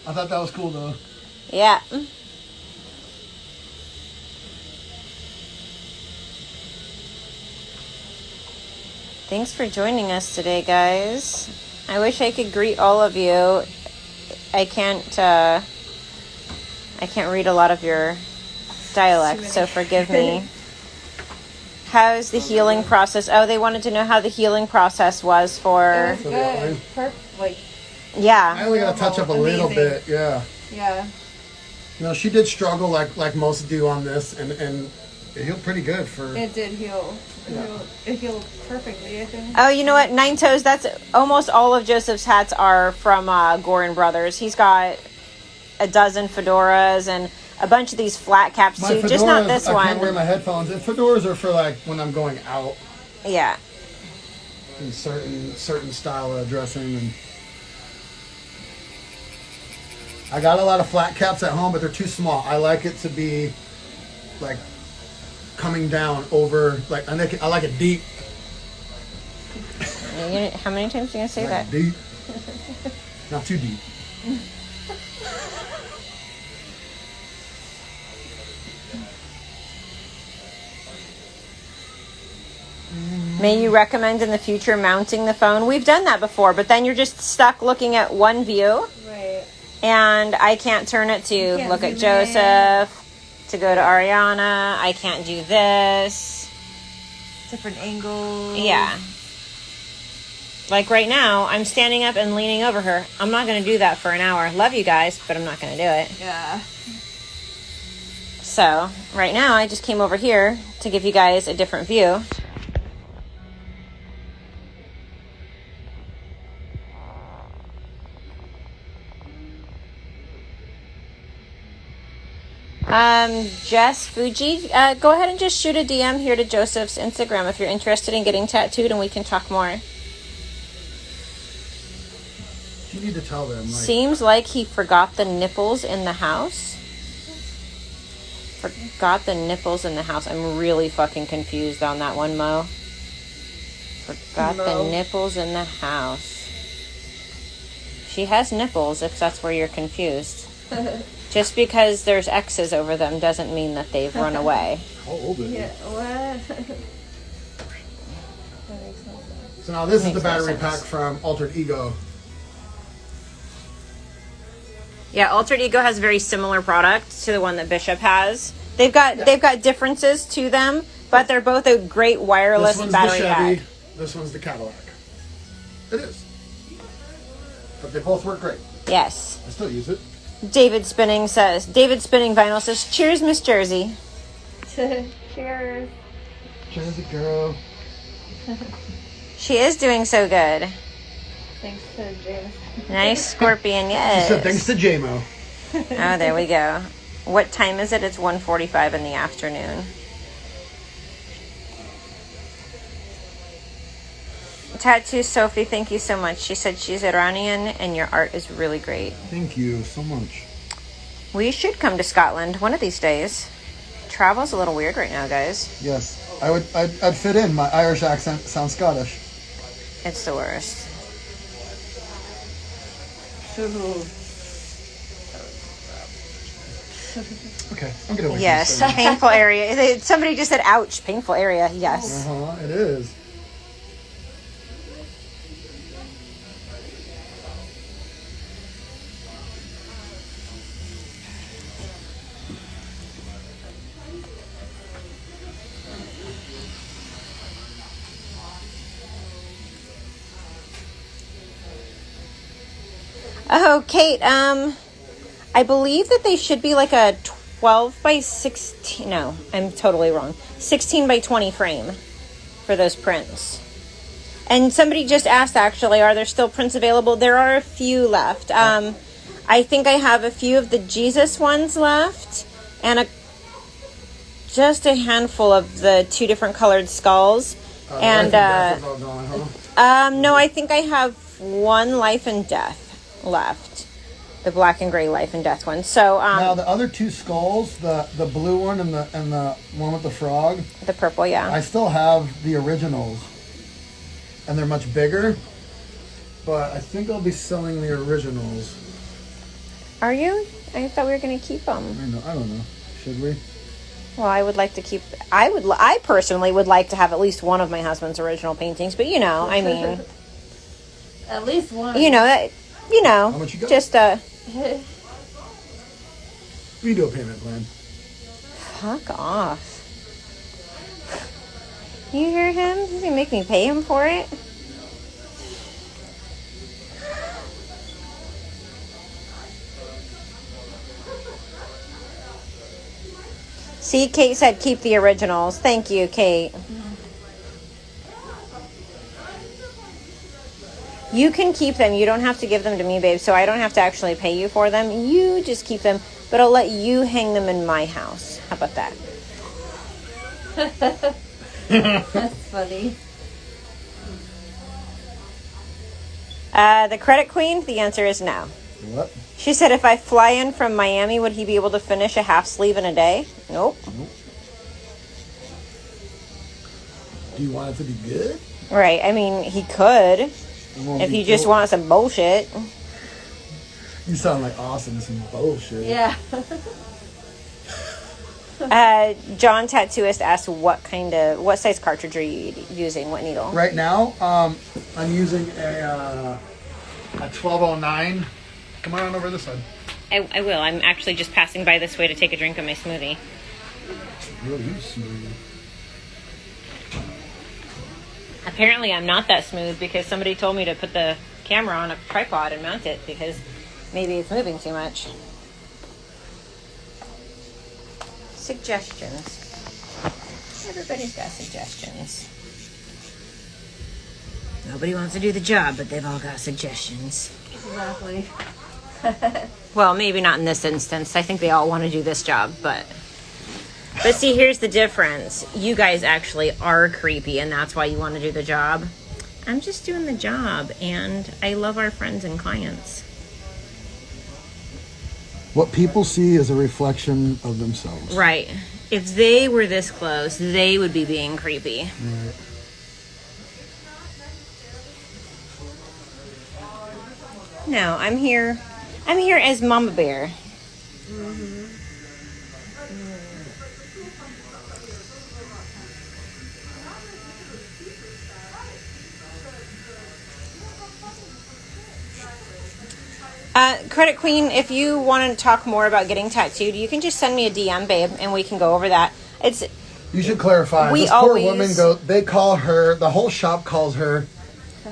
I thought that was cool though. Yeah. Thanks for joining us today, guys. I wish I could greet all of you. I can't read a lot of your dialect, so forgive me. How's the healing process? Oh, they wanted to know how the healing process was for... It was good. Like, yeah. I only got to touch up a little bit, yeah. Yeah. No, she did struggle like most do on this, and it healed pretty good for... It did heal. It healed perfectly, I think. Oh, you know what? Nine Toes, that's almost all of Joseph's hats are from Gorin Brothers. He's got a dozen fedoras and a bunch of these flat caps too. Just not this one. I can't wear my headphones. And fedoras are for like when I'm going out. Yeah. In certain style of dressing. And I got a lot of flat caps at home, but they're too small. I like it to be like coming down over, like I like it deep. How many times are you gonna say that? Deep. Not too deep. May you recommend in the future mounting the phone? We've done that before, but then you're just stuck looking at one view. Right. And I can't turn it to look at Joseph, to go to Ariana. I can't do this. Different angles. Yeah. Like right now, I'm standing up and leaning over her. I'm not going to do that for an hour. Love you guys, but I'm not going to do it. Yeah. So, right now, I just came over here to give you guys a different view. Jess Fuji, go ahead and just shoot a DM here to Joseph's Instagram if you're interested in getting tattooed, and we can talk more. You need to tell them. Seems like he forgot the nipples in the house. Forgot the nipples in the house. I'm really fucking confused on that one, Mo. Forgot the nipples in the house. She has nipples, if that's where you're confused. Just because there's X's over them doesn't mean that they've run away. How old is it? Yeah, what? So now this is the battery pack from Altered Ego. Yeah, Altered Ego has a very similar product to the one that Bishop has. They've got differences to them, but they're both a great wireless battery pack. This one's the Cadillac. It is. But they both work great. Yes. I still use it. David Spinning Vinyl says, cheers, Miss Jersey. Cheers. Jersey girl. She is doing so good. Thanks to James. Nice scorpion, yes. She said thanks to JMO. Oh, there we go. What time is it? It's 1:45 in the afternoon. Tattoo Sophie, thank you so much. She said she's Iranian and your art is really great. Thank you so much. We should come to Scotland one of these days. Travel's a little weird right now, guys. Yes, I'd fit in. My Irish accent sounds Scottish. It's the worst. Okay, I'm gonna wait. Yes, painful area. Somebody just said, ouch, painful area. Yes. It is. Oh, Kate, I believe that they should be like a 12 by 16. No, I'm totally wrong. 16 by 20 frame for those prints. And somebody just asked, actually, are there still prints available? There are a few left. I think I have a few of the Jesus ones left and just a handful of the 2 different colored skulls. No, I think I have one Life and Death left, the black and gray Life and Death one. So now the other 2 skulls, the blue one and the one with the frog, the purple, yeah, I still have the originals, and they're much bigger, but I think I'll be selling the originals. Are you? I thought we were going to keep them. I don't know. Should we? Well, I would like to keep. I personally would like to have at least one of my husband's original paintings, but I mean, At least one. How much you got? just We do a payment plan. fuck off. You hear him? He's gonna make me pay him for it. See, Kate said keep the originals. Thank you, Kate. You can keep them. You don't have to give them to me, babe, so I don't have to actually pay you for them. You just keep them, but I'll let you hang them in my house. How about that? That's funny. The credit queen, the answer is no. What? She said if I fly in from Miami, would he be able to finish a half sleeve in a day? Nope. Do you want it to be good? Right. I mean, he could. If you just want some bullshit. You sound like Austin, some bullshit. Yeah. John Tattooist asked what size cartridge are you using? What needle? Right now, I'm using a 1209. Come on over this side. I will. I'm actually just passing by this way to take a drink of my smoothie. Really smooth. Apparently I'm not that smooth because somebody told me to put the camera on a tripod and mount it because maybe it's moving too much. Suggestions. Everybody's got suggestions. Nobody wants to do the job, but they've all got suggestions. Exactly. Well, maybe not in this instance. I think they all want to do this job, but see, here's the difference. You guys actually are creepy, and that's why you want to do the job. I'm just doing the job, and I love our friends and clients. What people see is a reflection of themselves. Right. If they were this close, they would be being creepy. Right. No, I'm here. I'm here as Mama Bear. Mm-hmm. Credit Queen, if you want to talk more about getting tattooed, you can just send me a DM, babe, and we can go over that. You should clarify. We this always- poor woman they call her, the whole shop calls her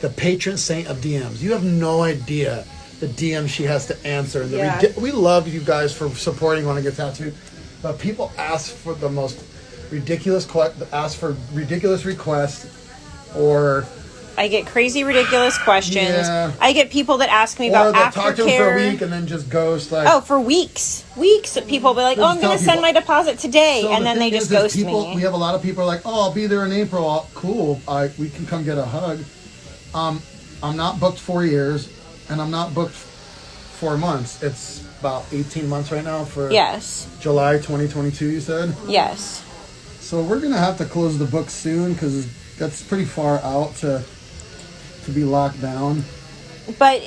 the patron saint of DMs. You have no idea the DM she has to answer. And Yeah. we love you guys for supporting Want to Get Tattooed, but people ask for the most ridiculous requests, or I get crazy, ridiculous questions. Yeah. I get people that ask me or about they'll talk to them for a aftercare. week and then just ghost. Like, Oh, for weeks. Weeks that people will be like, They'll oh, I'm just going to tell send people. my deposit today. So And the then they thing just is ghost people, me. We have a lot of people are like, oh, I'll be there in April. Cool. We can come get a hug. I'm not booked 4 years, and I'm not booked 4 months. It's about 18 months right now for Yes. July 2022, you said? Yes. So we're going to have to close the book soon because that's pretty far out to be locked down. But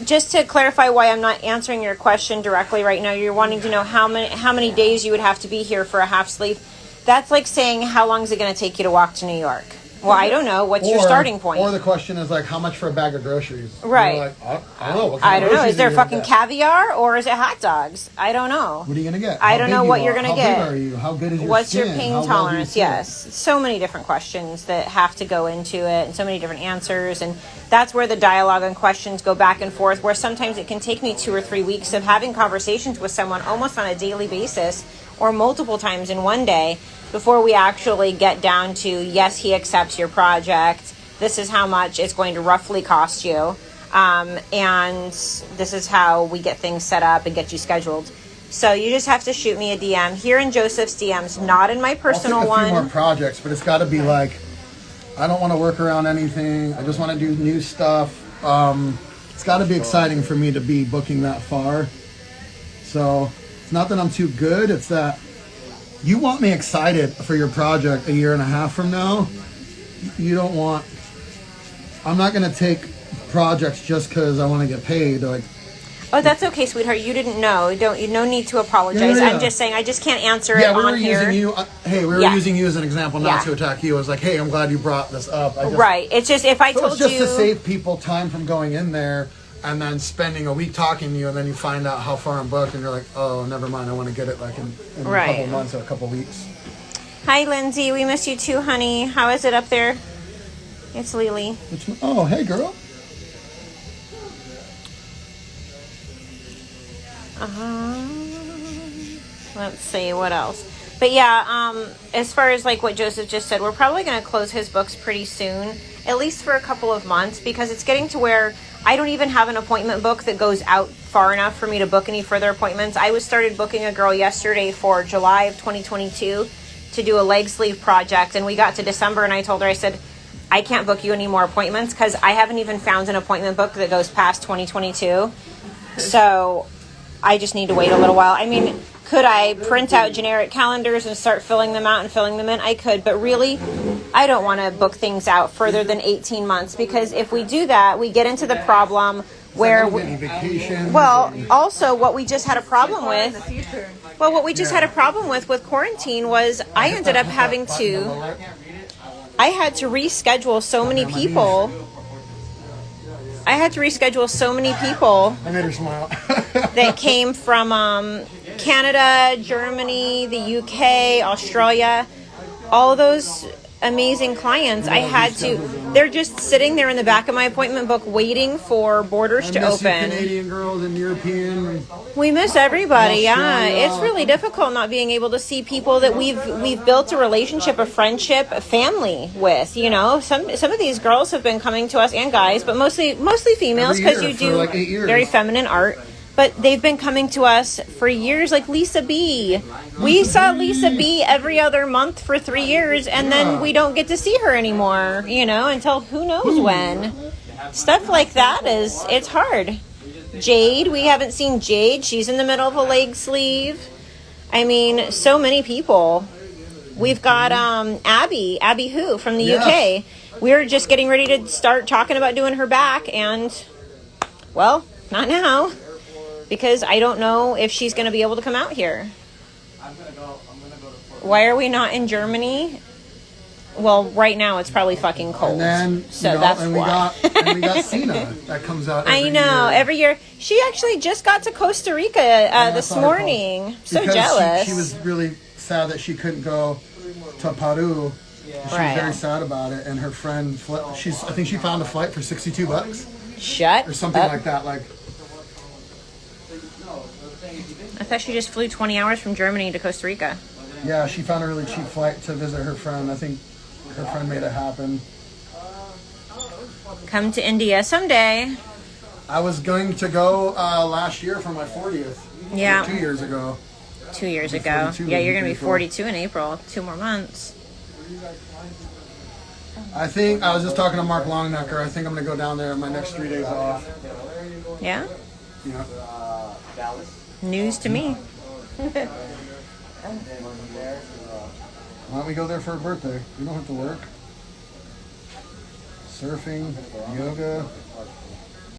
just to clarify why I'm not answering your question directly right now, you're wanting to know how many days you would have to be here for a half sleeve. That's like saying, how long is it going to take you to walk to New York? Well, I don't know. What's your starting point? Or the question is like, how much for a bag of groceries? Right. You're like, I don't know. What kind I of don't know. groceries Is there are you gonna fucking get? caviar or is it hot dogs? I don't know. What are you going to get? I How don't big know you what you're are? gonna How get. big are you? How good is your What's your skin? pain How well do you tolerance? feel? Yes. So many different questions that have to go into it and so many different answers. And that's where the dialogue and questions go back and forth, where sometimes it can take me 2 or 3 weeks of having conversations with someone almost on a daily basis or multiple times in one day before we actually get down to, yes, he accepts your project. This is how much it's going to roughly cost you. And this is how we get things set up and get you scheduled. So you just have to shoot me a DM here in Joseph's DMs, not in my personal I'll take a one. few more projects, but it's got to be like, I don't want to work around anything. I just want to do new stuff. It's got to be exciting for me to be booking that far. So it's not that I'm too good. It's that you want me excited for your project a year and a half from now. You don't want. I'm not going to take projects just because I want to get paid. Like, Oh, that's okay, sweetheart. You didn't know. No need to apologize. Yeah. I'm just saying I just can't answer Yeah, it we were on here. using you. Hey, we were Yeah. using you as an example, not Yeah. to attack you. I was like, hey, I'm glad you brought this up. Right. It's just if I So told it's just you to save people time from going in there and then spending a week talking to you, and then you find out how far I'm booked, and you're like, oh, never mind. I want to get it like in a Right. couple months or a couple weeks. Hi, Lindsay. We miss you too, honey. How is it up there? It's Lily. Oh, hey, girl. Let's see what else. But yeah, as far as like what Joseph just said, we're probably going to close his books pretty soon, at least for a couple of months, because it's getting to where I don't even have an appointment book that goes out far enough for me to book any further appointments. I started booking a girl yesterday for July of 2022 to do a leg sleeve project, and we got to December, and I told her, I said, I can't book you any more appointments because I haven't even found an appointment book that goes past 2022. So I just need to wait a little while. I mean, could I print out generic calendars and start filling them out and filling them in? I could, but really, I don't want to book things out further than 18 months, because if we do that, we get into the problem where Vacation. well, also what we just had a problem with. Well, what we just had a problem with quarantine was I ended up having to. I had to reschedule so many people. I made her smile. that came from Canada, Germany, the UK, Australia, all those amazing clients. I had to. They're just sitting there in the back of my appointment book waiting for borders to open. Canadian girls and European. We miss everybody. Yeah, Australia. it's really difficult not being able to see people that we've built a relationship, a friendship, a family with. You know, some of these girls have been coming to us, and guys, but mostly females, because you do like 8 years. very feminine art. But they've been coming to us for years, like Lisa B. We saw Lisa B every other month for 3 years, and then we don't get to see her anymore, you know, until who knows when. Stuff like that it's hard. Jade, we haven't seen Jade. She's in the middle of a leg sleeve. I mean, so many people. We've got Abby Who from the UK. We're just getting ready to start talking about doing her back, and, well, not now. Because I don't know if she's going to be able to come out here. Why are we not in Germany? Well, right now it's probably fucking cold. And then, so that's why. We got Cena that comes out I know, every year. She actually just got to Costa Rica this morning. So because jealous. She was really sad that she couldn't go to Peru. She was very sad about it. And her friend, I think she found a flight for $62. Shut or something up. like that. Like, I thought she just flew 20 hours from Germany to Costa Rica. yeah, she found a really cheap flight to visit her friend. I think her friend made it happen. Come to India someday. I was going to go last year for my 40th. Yeah. 2 years ago. 2 years ago. 42 Yeah, you're in going to be April. 42 in April. 2 more months. I think, I was just talking to Mark Longnecker. I think I'm going to go down there on my next 3 days off. Yeah? Yeah. News to me. Why don't we go there for her birthday? We don't have to work. Surfing, yoga.